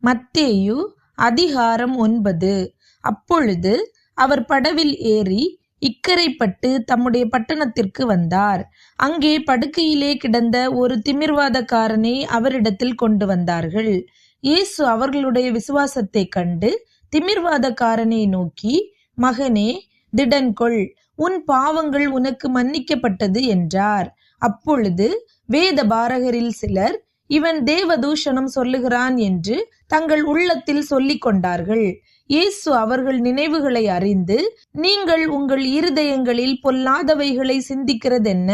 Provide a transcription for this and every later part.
மத்தேயு அதிகாரம் 9. அப்பொழுது அவர் படவில் ஏறி இக்கரைப்பட்டு தம்முடைய பட்டணத்திற்கு வந்தார். அங்கே படுக்கையிலே கிடந்த ஒரு திமிர்வாதக்காரனை அவரிடத்தில் கொண்டு வந்தார்கள். இயேசு அவர்களுடைய விசுவாசத்தை கண்டு திமிர்வாதக்காரனை நோக்கி, மகனே, திடன்கொள், உன் பாவங்கள் உனக்கு மன்னிக்கப்பட்டது என்றார். அப்பொழுது வேத பாரகரில் சிலர், இவன் தேவதூஷணம் சொல்லுகிறான் என்று தங்கள் உள்ளத்தில் சொல்லிக் கொண்டார்கள். இயேசு அவர்கள் நினைவுகளை அறிந்து, நீங்கள் உங்கள் இருதயங்களில் பொல்லாதவைகளை சிந்திக்கிறதென்ன?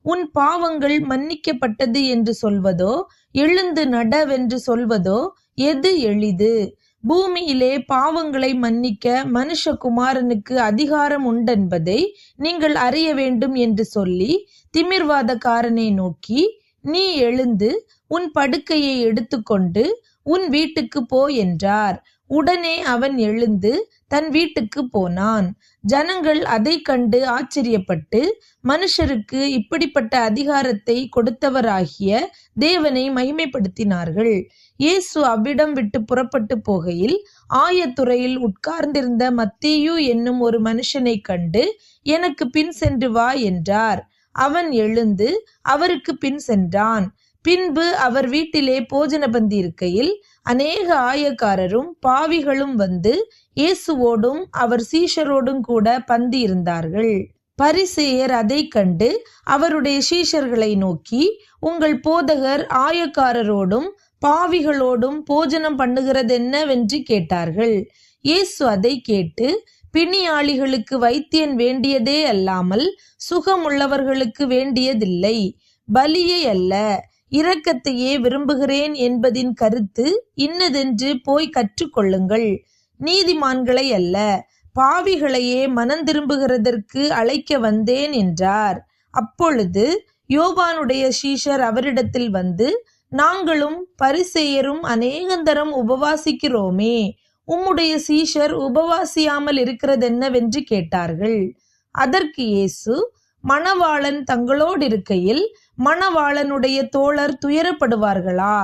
உன் பாவங்கள் மன்னிக்கப்பட்டது என்று சொல்வதோ, எழுந்து நடவென்று சொல்வதோ எது எளிது? பூமியிலே பாவங்களை மன்னிக்க மனுஷகுமாரனுக்கு அதிகாரம் உண்டென்பதை நீங்கள் அறிய வேண்டும் என்று சொல்லி திமிர்வாதக்காரனை நோக்கி, நீ எழுந்து உன் படுக்கையை எடுத்துக்கொண்டு உன் வீட்டுக்கு போ என்றார். உடனே அவன் எழுந்து தன் வீட்டுக்கு போனான். ஜனங்கள் அதை கண்டு ஆச்சரியப்பட்டு, மனுஷருக்கு இப்படிப்பட்ட அதிகாரத்தை கொடுத்தவராகிய தேவனை மகிமைப்படுத்தினார்கள். இயேசு அவ்விடம் விட்டு புறப்பட்டு போகையில் ஆயத்துறையில் உட்கார்ந்திருந்த மத்தேயு என்னும் ஒரு மனுஷனை கண்டு, எனக்கு பின் சென்று வா என்றார். அவன் எழுந்து அவருக்கு பின் சென்றான். பின்பு அவர் வீட்டிலே போஜன பந்தி இருக்கையில் அநேக ஆயக்காரரும் பாவிகளும் வந்து இயேசுவோடும் அவர் சீஷரோடும் கூட பந்தி இருந்தார்கள். பரிசேயர் அதை கண்டு அவருடைய சீஷர்களை நோக்கி, உங்கள் போதகர் ஆயக்காரரோடும் பாவிகளோடும் போஜனம் பண்ணுகிறதென்னவென்று கேட்டார்கள். இயேசு அதை கேட்டு, பிணியாளிகளுக்கு வைத்தியன் வேண்டியதே அல்லாமல் சுகமுள்ளவர்களுக்கு வேண்டியதில்லை, பலியை அல்ல, இரக்கத்தையே விரும்புகிறேன் என்பதின் கருத்து இன்னதென்று போய் கற்றுக்கொள்ளுங்கள். நீதிமான்களை அல்ல, பாவிகளையே மனந்திரும்புகிறதற்கு அழைக்க வந்தேன் என்றார். அப்பொழுது யோவானுடைய சீஷர் அவரிடத்தில் வந்து, நாங்களும் பரிசேயரும் அநேகந்தரம் உபவாசிக்கிறோமே, உம்முடைய சீஷர் உபவாசியாமல் இருக்கிறதென்னவென்று கேட்டார்கள். அதற்கு இயேசு, மணவாளன் தங்களோடு இருக்கையில் மணவாளனுடைய தோழர் துயரப்படுவார்களா?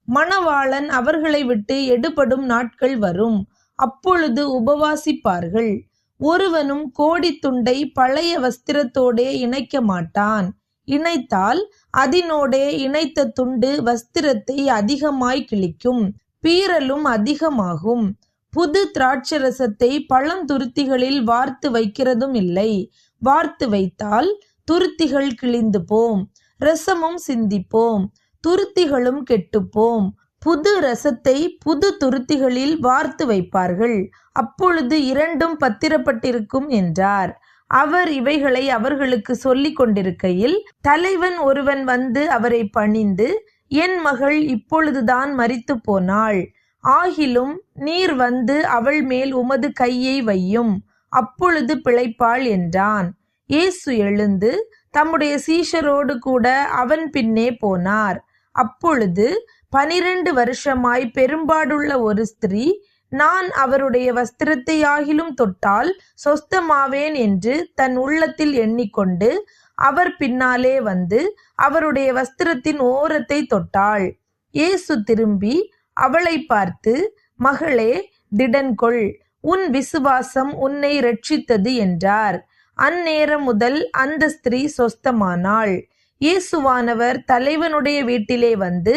மணவாளன் அவர்களை விட்டு எடுபடும் நாட்கள் வரும், அப்பொழுது உபவாசிப்பார்கள். ஒருவனும் கோடி துண்டை பழைய வஸ்திரத்தோடே இணைக்க மாட்டான். இணைத்தால் அதனோடே இணைத்த துண்டு வஸ்திரத்தை அதிகமாய் கிழிக்கும், பீறலும் அதிகமாகும். புது திராட்சரசத்தை பழந்துருத்திகளில் வார்த்து வைக்கிறதும் இல்லை. வார்த்து வைத்தால் துருத்திகள் கிழிந்து போம், ரசமும் சிந்திப்போம், துருத்திகளும் கெட்டுப்போம். புது ரசத்தை புது துருத்திகளில் வார்த்து வைப்பார்கள், அப்பொழுது இரண்டும் பத்திரப்பட்டிருக்கும் என்றார். அவர் இவைகளை அவர்களுக்கு சொல்லிக் கொண்டிருக்கையில் தலைவன் ஒருவன் வந்து அவரை பணிந்து, என் மகள் இப்பொழுதுதான் மரித்து போனாள், ஆகிலும் நீர் வந்து அவள் மேல் உமது கையை வையும், அப்பொழுது பிழைப்பாள் என்றான். இயேசு எழுந்து தம்முடைய சீஷரோடு கூட அவன் பின்னே போனார். அப்பொழுது 12 வருஷமாய் பெரும்பாடுள்ள ஒரு ஸ்திரீ, நான் அவருடைய வஸ்திரத்தை ஆகிலும் தொட்டால் சொஸ்தமாவேன் என்று தன் உள்ளத்தில் எண்ணிக்கொண்டு அவர் பின்னாலே வந்து அவருடைய வஸ்திரத்தின் ஓரத்தை தொட்டாள். இயேசு திரும்பி அவளை பார்த்து, மகளே, திடன்கொள், உன் விசுவாசம் உன்னை இரட்சித்தது என்றார். அந்நேரம் முதல் அந்த ஸ்திரீ சொஸ்தமானாள். இயேசுவானவர் தலைவனுடைய வீட்டிலே வந்து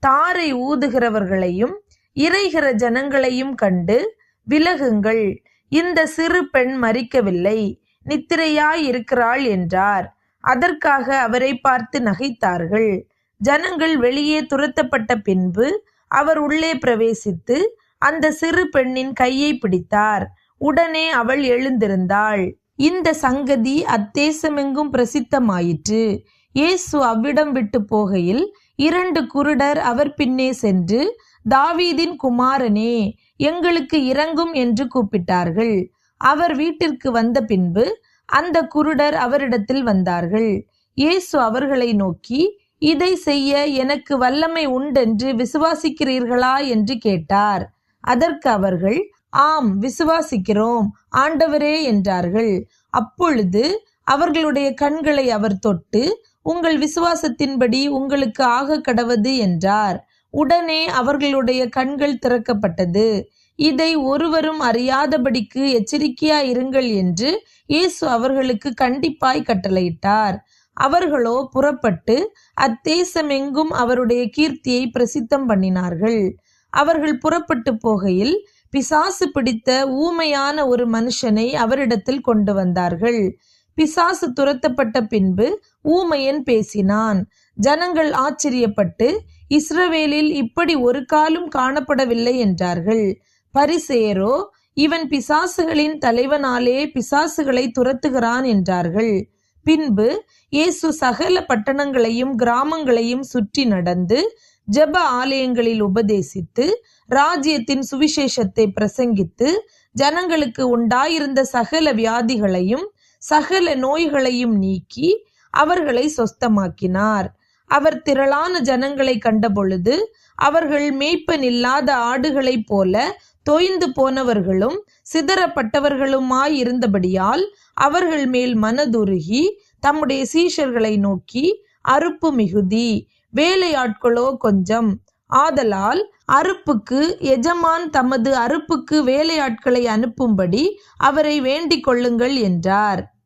தாரை ஊதுகிறவர்களையும் இறைகிற ஜனங்களையும் கண்டு, விலகுங்கள், இந்த சிறு பெண் மரிக்கவில்லை, நித்திரையாயிருக்கிறாள் என்றார். அதற்காக அவரை பார்த்து நகைத்தார்கள். ஜனங்கள் வெளியே துரத்தப்பட்ட பின்பு அவர் உள்ளே பிரவேசித்து அந்த சிறு பெண்ணின் கையை பிடித்தார். உடனே அவள் எழுந்திருந்தாள். இந்த சங்கதி அத்தேசமெங்கும் பிரசித்தமாயிற்று. இயேசு அவ்விடம் விட்டு போகையில் 2 குருடர் அவர் பின்னே சென்று, தாவீதின் குமாரனே, எங்களுக்கு இரங்கும் என்று கூப்பிட்டார்கள். அவர் வீட்டிற்கு வந்த பின்பு அந்த குருடர் அவரிடத்தில் வந்தார்கள். இயேசு அவர்களை நோக்கி, இதை செய்ய எனக்கு வல்லமை உண்டென்று விசுவாசிக்கிறீர்களா என்று கேட்டார். அதற்கு அவர்கள், ஆம், விசுவாசிக்கிறோம் ஆண்டவரே என்றார்கள். அப்பொழுது அவர்களுடைய கண்களை அவர் தொட்டு, உங்கள் விசுவாசத்தின்படி உங்களுக்கு ஆக கடவது என்றார். உடனே அவர்களுடைய கண்கள் திறக்கப்பட்டது. இதை ஒருவரும் அறியாதபடிக்கு எச்சரிக்கையாயிருங்கள் என்று இயேசு அவர்களுக்கு கண்டிப்பாய் கட்டளையிட்டார். அவர்களோ புறப்பட்டு அத்தேசமெங்கும் அவருடைய கீர்த்தியை பிரசித்தம் பண்ணினார்கள். அவர்கள் புறப்பட்டு போகையில் பிசாசு பிடித்த ஊமையான ஒரு மனுஷனை அவரிடத்தில் கொண்டு வந்தார்கள். பிசாசு துரத்தப்பட்ட பின்பு ஊமையன் பேசினான். ஜனங்கள் ஆச்சரியப்பட்டு, இஸ்ரவேலில் இப்படி ஒரு காலும் காணப்படவில்லை என்றார்கள். பரிசேயரோ, இவன் பிசாசுகளின் தலைவனாலே பிசாசுகளை துரத்துகிறான் என்றார்கள். பின்பு இயேசு சகல பட்டணங்களையும் கிராமங்களையும் சுற்றி நடந்து ஜெப ஆலயங்களில் உபதேசித்து ராஜ்யத்தின் சுவிசேஷத்தை பிரசங்கித்து ஜனங்களுக்கு உண்டாயிருந்த சகல வியாதிகளையும் சகல நோய்களையும் நீக்கி அவர்களை சொஸ்தமாக்கினார். அவர் திரளான ஜனங்களை கண்டபொழுது அவர்கள் மேய்ப்பனில்லாத ஆடுகளைப் போல தொய்ந்து போனவர்களும் சிதறப்பட்டவர்களுமாயிருந்தபடியால் அவர்கள் மேல் மனதுருகி தம்முடைய சீஷர்களை நோக்கி, அறுப்பு மிகுதி, வேலையாட்களோ கொஞ்சம். ஆதலால் அறுப்புக்கு எஜமான் தமது அறுப்புக்கு வேலையாட்களை அனுப்பும்படி அவரை வேண்டிக் கொள்ளுங்கள் என்றார்.